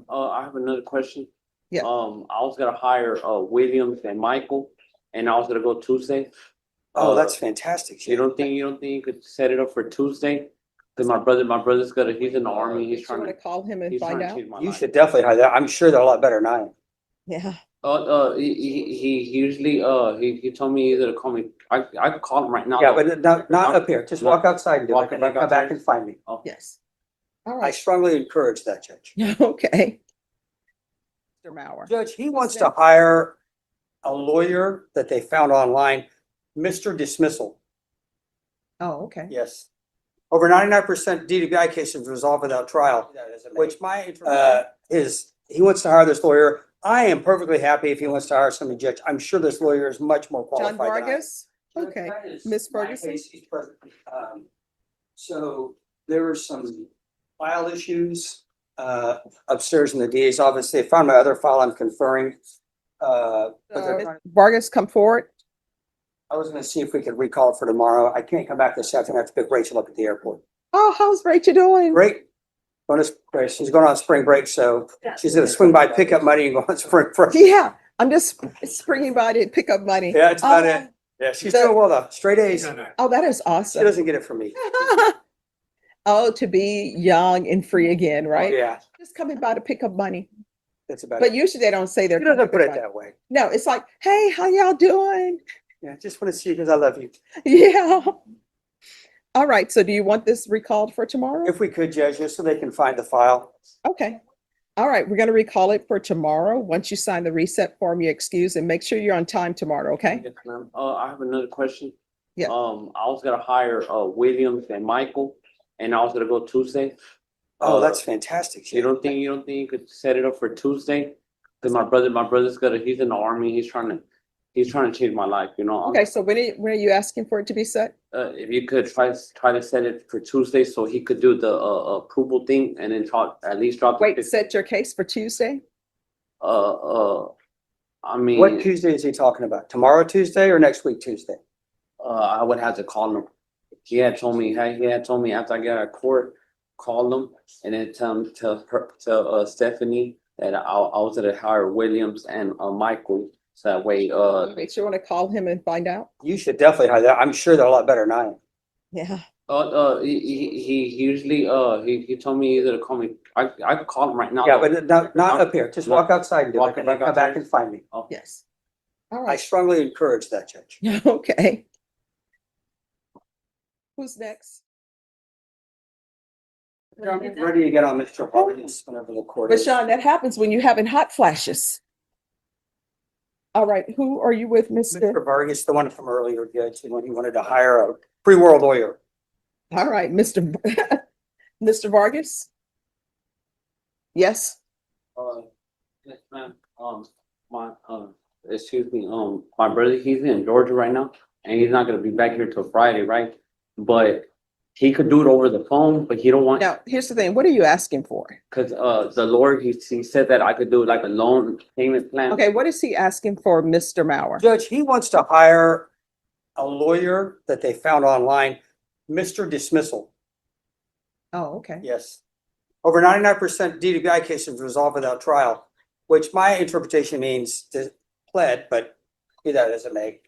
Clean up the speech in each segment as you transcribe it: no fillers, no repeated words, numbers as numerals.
I have another question. Yeah. I was gonna hire Williams and Michael, and I was gonna go Tuesday. Oh, that's fantastic. You don't think you could set it up for Tuesday? Cause my brother's he's in the army. He's You trying want to to call him and he's trying find to out? change my You life. should definitely hire that. I'm sure they're a lot better than I am. Yeah. He usually he told me he's gonna call me. I could call him right now. Yeah, but not up here. Just walk outside and do Walk it, and then back come back outside? and find me. Oh. Yes. All I right. strongly encourage that, Judge. Okay. Mr. Mauer. Judge, he wants to hire a lawyer that they found online, Mr. Dismissal. Oh, okay. Yes. Over 99% DWI cases resolved without trial, which he wants to hire this lawyer. I am perfectly happy if he wants to hire somebody, Judge. I'm sure this lawyer is much more John qualified than I am. Vargas? Okay. Ms. Ferguson? So there were some file issues upstairs in the DA's office. They found my other file I'm conferring. But they're- Vargas, come forward. I was gonna see if we could recall it for tomorrow. I can't come back this afternoon. I have to pick Rachel up at the airport. Oh, how's Rachel doing? Great. She's going on spring break, so she's gonna swing by, pick up money and go on spring break. Yeah, I'm just springing by to pick up money. Yeah, that's about it. Yeah, she's doing well though. Straight A's. Oh, that is She awesome. doesn't get it from me. Oh, to be young and free again, right? Yeah, Just coming by to pick up money. that's about But it. usually they don't say they're. She doesn't coming to put it pick up that way. money. No, it's like, hey, how y'all doing? Yeah, just want to see you because I love you. Yeah. All right, so do you want this recalled for tomorrow? If we could, Judge, just so they can find the file. Okay. All right, we're gonna recall it for tomorrow. Once you sign the reset form, you excuse and make sure you're on time tomorrow, okay? Yes, ma'am. I have another question. Yeah. I was gonna hire Williams and Michael, and I was gonna go Tuesday. Oh, that's fantastic. You don't think you could set it up for Tuesday? Cause my brother's he's in the army. He's trying to change my life. Okay, so when are you asking for it to be set? If you could try to set it for Tuesday so he could do the approval thing and then at least drop. Wait, set your case for Tuesday? I mean. What Tuesday is he talking about? Tomorrow Tuesday or next week Tuesday? I would have to call him. He had told me after I get out of court, call him and then tell Stephanie that I was gonna hire Williams and Michael. So that way, Make sure you want to call him and find out. You should definitely hire that. I'm sure they're a lot better than I am. Yeah. he usually he told me he's gonna call me. I could call him right now. Yeah, but not up here. Just walk outside and do Walk it, and then back come back outside? and find me. Oh. Yes. All I right. strongly encourage that, Judge. Okay. Who's next? Ready to get on Mr. Harkins whenever the court But is. Sean, that happens when you're having hot flashes. All right, who are you with, Mr.? Mr. Vargas, the one from earlier, Judge, when he wanted to hire a pre-world lawyer. All right, Mr. Mr. Vargas? Yes? Yes, ma'am. Excuse me. My brother, he's in Georgia right now, and he's not gonna be back here till Friday, right? But he could do it over the phone, but he don't want. Now, here's the thing. What are you asking for? Cause the lawyer, he said that I could do like a loan payment plan. Okay, what is he asking for, Mr. Mauer? Judge, he wants to hire a lawyer that they found online, Mr. Dismissal. Oh, okay. Yes. Over 99% DWI cases resolved without trial, which my interpretation means pled, but be that as it may.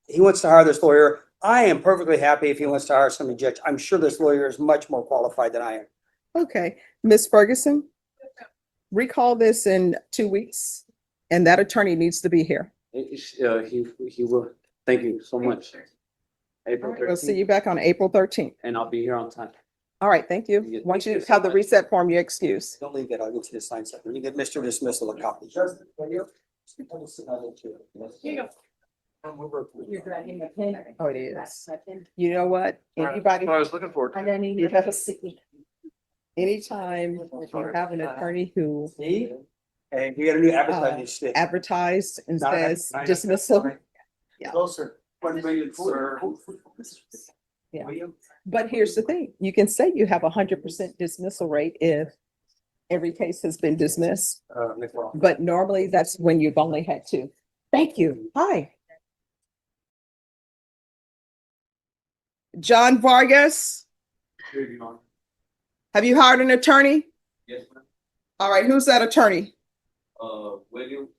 He wants to hire this lawyer. I am perfectly happy if he wants to hire somebody, Judge. I'm sure this lawyer is much more qualified than I am. Okay, Ms. Ferguson? Recall this in 2 weeks, and that attorney needs to be here. He will. Thank you so much. April We'll see 13th, you back on April 13th. and I'll be here on time. All right, thank you. Yeah, Once thank you you so have the much. reset form, you excuse. Don't leave it. I'll get you to sign something. You get Mr. Dismissal a copy. Oh, it is. You know what? Anybody, I was looking forward to. anytime you have an attorney who See? And you got a new advertising stick. advertised and Not says advertised. dismissal. Yeah. Closer. 1 million, sir. Yeah. But here's the thing, you can say you have 100% dismissal rate if every case has been dismissed, but normally that's when you've only had two. Thank you. Hi. John Vargas, have you hired an attorney? Yes, ma'am. All right, who's that attorney William,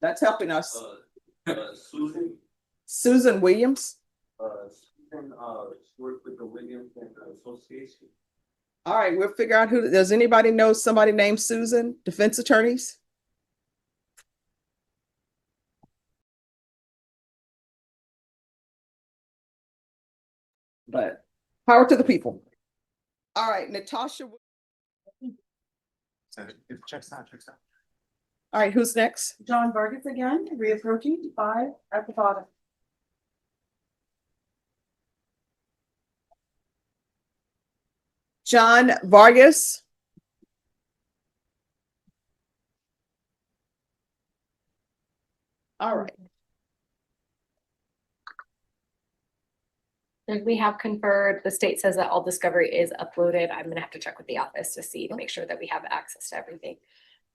that's helping us? Susan, Susan Williams. Susan, she worked with the Williams and Association. All right, we'll figure out who, does anybody know somebody named Susan, defense attorneys? But power to the people. All right, Natasha. Checks out. All right, who's next? John Vargas again, reapproaching, 5 at the bottom. John Vargas. All right. And we have conferred, the state says that all discovery is uploaded. I'm gonna have to check with the office to see, to make sure that we have access to everything.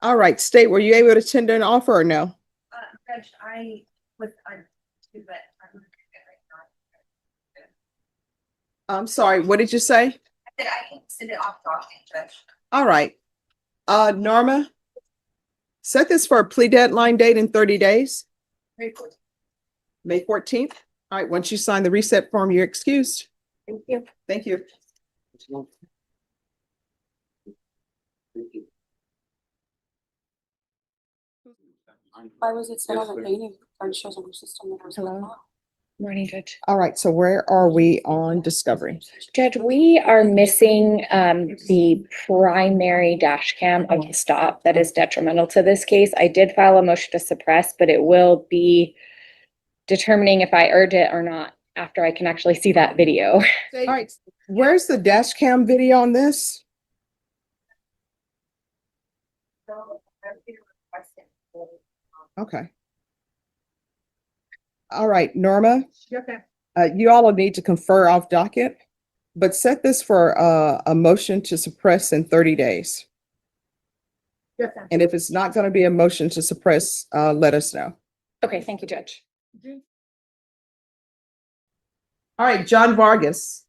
All right, state, were you able to tender an offer or no? Judge, I was, I'm. I'm sorry, what did you say? I said I can send it off to Judge. All right. Norma, set this for a plea deadline date in 30 days, Very good. May 14th. All right, once you sign the reset form, you're excused. Thank you. Thank you. Why was it set on the painting? Or shows on the system that it was. Hello? Morning, Judge. All right, so where are we on discovery? Judge, we are missing the primary dash cam of the stop that is detrimental to this case. I did file a motion to suppress, but it will be determining if I urge it or not after I can actually see that video. All right, where's the dash cam video on this? Okay. All right, Norma, Okay. you all will need to confer off docket, but set this for a motion to suppress in 30 days. Yes, And if it's not going to be a motion to suppress, let us know. Okay, thank you, Judge. All right, John Vargas.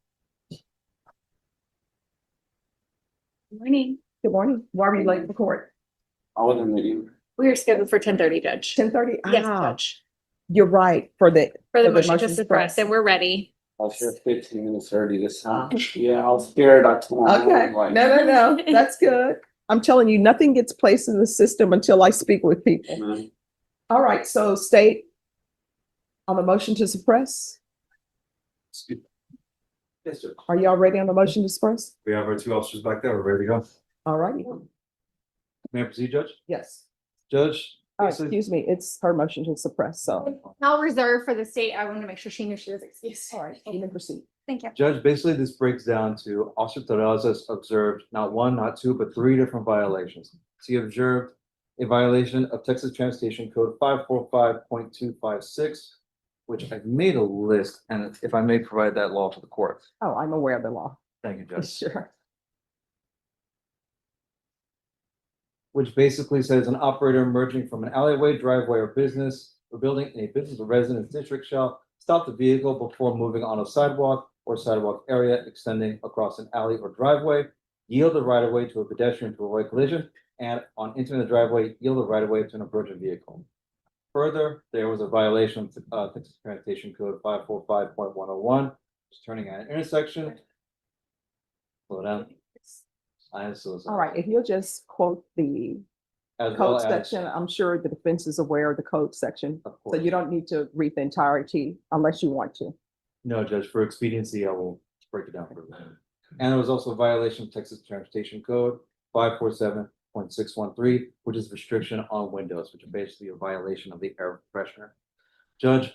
Morning. Good morning. Why were you late for court? I was in the evening. We are scheduled for 10:30, Judge. 10:30? Yes, Ah, Judge. you're right, for the For the the motion motion to to suppress, suppress. and we're ready. I was here 15 minutes early this time. Yeah, I was scared. I told him, Okay, like, no, that's good. I'm telling you, nothing gets placed in the system until I speak with people. man. All right, so state on the motion to suppress. Yes, sir. Are y'all ready on the motion to suppress? We have our two officers back there. We're ready to go. All righty, May I proceed, Judge? yes. Judge, Excuse me, it's her motion to suppress, so, I'll reserve for the state. I wanted to make sure she knew she was excused. all right, you can proceed. Thank you. Judge, basically this breaks down to Officer Terrazas observed not one, not two, but three different violations. So he observed a violation of Texas Transportation Code 545.256, which I've made a list, and if I may provide that law to the court. Oh, I'm aware of the law. Thank you, Judge. Sure. Which basically says an operator emerging from an alleyway, driveway, or business or building in a business or residence district shall stop the vehicle before moving on a sidewalk or sidewalk area extending across an alley or driveway, yield the right of way to a pedestrian to avoid collision, and on entering the driveway, yield the right of way to an approaching vehicle. Further, there was a violation of Texas Transportation Code 545.101, turning at an intersection. Slow down. I am so sorry. All right, if you'll just quote the As well code as, section, I'm sure the defense is aware of the code section, of so course. you don't need to read the entirety unless you want to. No, Judge, for expediency, I will break it down for you. And there was also a violation of Texas Transportation Code 547.613, which is restriction on windows, which is basically a violation of the air freshener. Judge,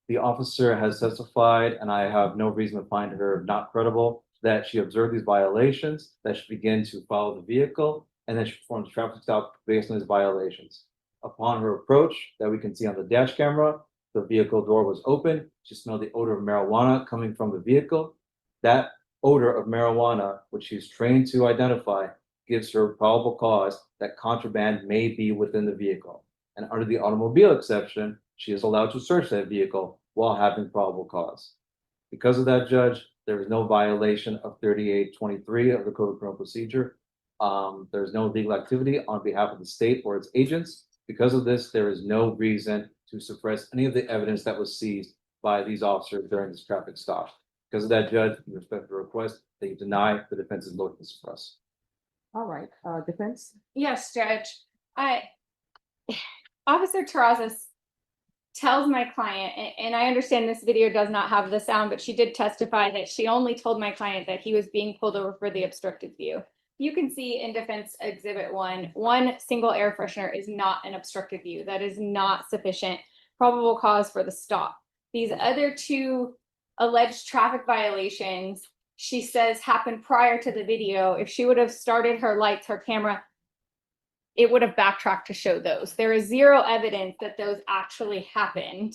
the officer has testified, and I have no reason to find her not credible, that she observed these violations, that she began to follow the vehicle, and then she performed a traffic stop based on these violations. Upon her approach, that we can see on the dash camera, the vehicle door was open. She smelled the odor of marijuana coming from the vehicle. That odor of marijuana, which she's trained to identify, gives her probable cause that contraband may be within the vehicle. And under the automobile exception, she is allowed to search that vehicle while having probable cause. Because of that, Judge, there is no violation of 3823 of the Code of Criminal Procedure. There's no legal activity on behalf of the state or its agents. Because of this, there is no reason to suppress any of the evidence that was seized by these officers during this traffic stop. Because of that, Judge, we respect the request that you deny the defense's motion to suppress. All right, defense? Yes, Judge. Officer Terrazas tells my client, and I understand this video does not have the sound, but she did testify that she only told my client that he was being pulled over for the obstructed view. You can see in Defense Exhibit 1, one single air freshener is not an obstructed view. That is not sufficient probable cause for the stop. These other two alleged traffic violations, she says, happened prior to the video. If she would have started her lights, her camera, it would have backtracked to show those. There is zero evidence that those actually happened.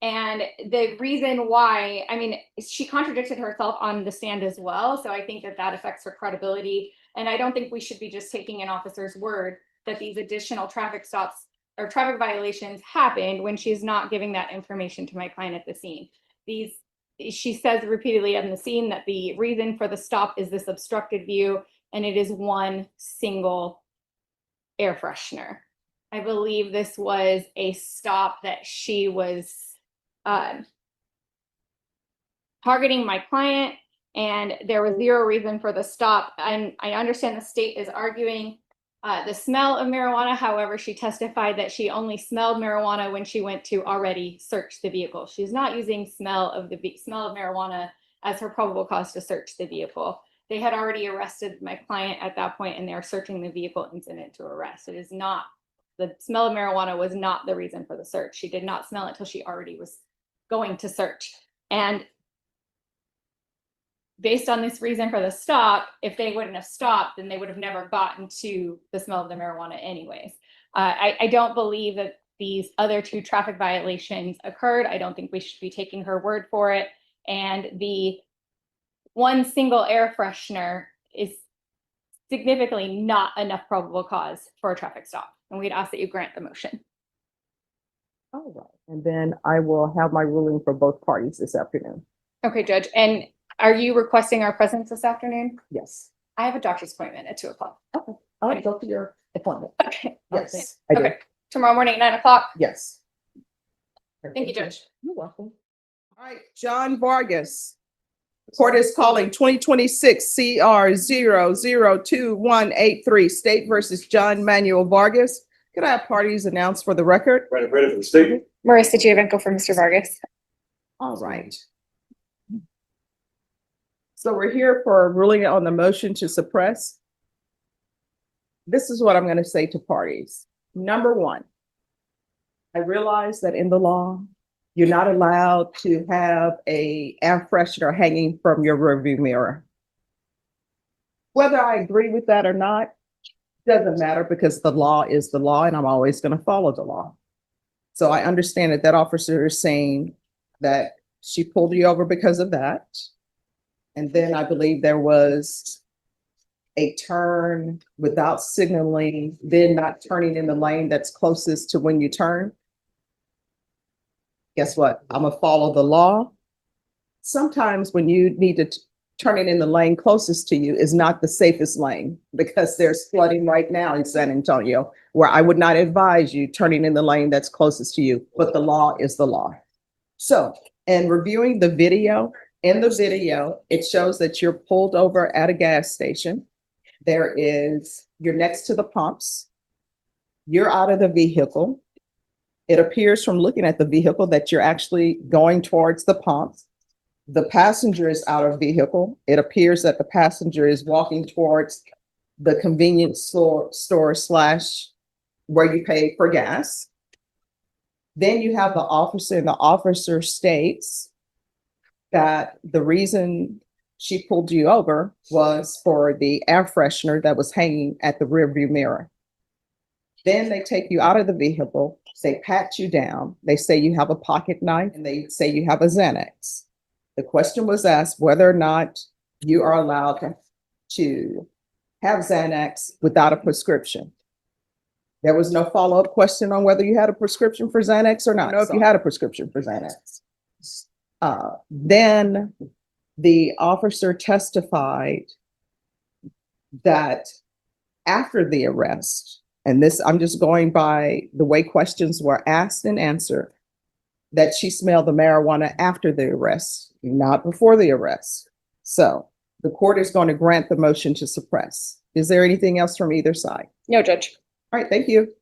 And the reason why, I mean, she contradicted herself on the stand as well. So I think that that affects her credibility. And I don't think we should be just taking an officer's word that these additional traffic stops or traffic violations happened when she's not giving that information to my client at the scene. She says repeatedly on the scene that the reason for the stop is this obstructed view, and it is one single air freshener. I believe this was a stop that she was targeting my client, and there was zero reason for the stop. And I understand the state is arguing the smell of marijuana. However, she testified that she only smelled marijuana when she went to already search the vehicle. She's not using smell of marijuana as her probable cause to search the vehicle. They had already arrested my client at that point, and they are searching the vehicle incident to arrest. It is not, the smell of marijuana was not the reason for the search. She did not smell it until she already was going to search. And based on this reason for the stop, if they wouldn't have stopped, then they would have never gotten to the smell of the marijuana anyways. I don't believe that these other two traffic violations occurred. I don't think we should be taking her word for it. And the one single air freshener is significantly not enough probable cause for a traffic stop. And we'd ask that you grant the motion. All right, and then I will have my ruling for both parties this afternoon. Okay, Judge. And are you requesting our presence this afternoon? Yes. I have a doctor's appointment at 2:00. Okay, all right, go to your appointment. Okay. Yes, I do. Okay. Tomorrow morning at 9 o'clock. Yes. Thank you, Judge. You're welcome. All right, John Vargas. Court is calling 2026 CR 0022183 State versus John Manuel Vargas. Could I have parties announced for the record? Ready for the statement? Marissa Giovanco for Mr. Vargas. All right. So we're here for ruling on the motion to suppress. This is what I'm going to say to parties. Number one, I realize that in the law, you're not allowed to have a air freshener hanging from your rearview mirror. Whether I agree with that or not, doesn't matter, because the law is the law and I'm always going to follow the law. So I understand that that officer is saying that she pulled you over because of that. And then I believe there was a turn without signaling, then not turning in the lane that's closest to when you turn. Guess what? I'm gonna follow the law. Sometimes when you need to turn it in the lane closest to you is not the safest lane, because there's flooding right now in San Antonio, where I would not advise you turning in the lane that's closest to you, but the law is the law. So, in reviewing the video, in the video, it shows that you're pulled over at a gas station. You're next to the pumps. You're out of the vehicle. It appears from looking at the vehicle that you're actually going towards the pumps. The passenger is out of vehicle. It appears that the passenger is walking towards the convenience store slash where you pay for gas. Then you have the officer, and the officer states that the reason she pulled you over was for the air freshener that was hanging at the rearview mirror. Then they take you out of the vehicle, they pat you down, they say you have a pocket knife, and they say you have a Xanax. The question was asked whether or not you are allowed to have Xanax without a prescription. There was no follow-up question on whether you had a prescription for Xanax or not. Know if you had a prescription for Xanax. Then the officer testified that after the arrest, and this, I'm just going by the way questions were asked and answered, that she smelled the marijuana after the arrest, not before the arrest. So the court is going to grant the motion to suppress. Is there anything else from either side? No, Judge. All right, thank you.